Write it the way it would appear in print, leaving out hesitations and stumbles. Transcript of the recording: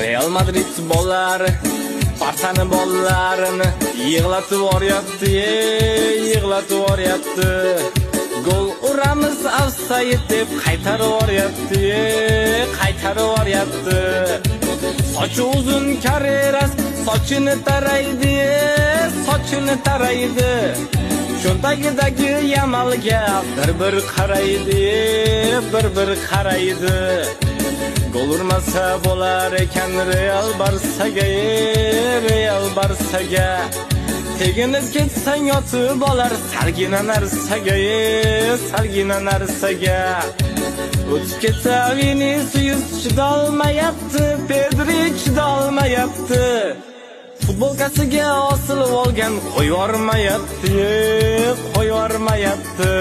Real Madrid bollari Barçani bollarini yig'latib yuboryapti, yig'latib yuboryapti. Gol uramiz offside deb qaytarib yuboryapti, qaytarib yuboryapti. Sochi uzun Carreras sochini taraydi, sochini taraydi. Cho'ntagidagi Yamalga bir qaraydi, bir qaraydi. Gol urmasa bo'lar ekan Real Barsaga, Real Barsaga. Teginib ketsang yotib olar salgina narsaga, salgina narsaga. O'tib ketsa Vinicius chidolmayapti, Pedri chidolmayapti. Futbolkasiga osilib olgan qo'yvormayapti, qo'yvormayapti.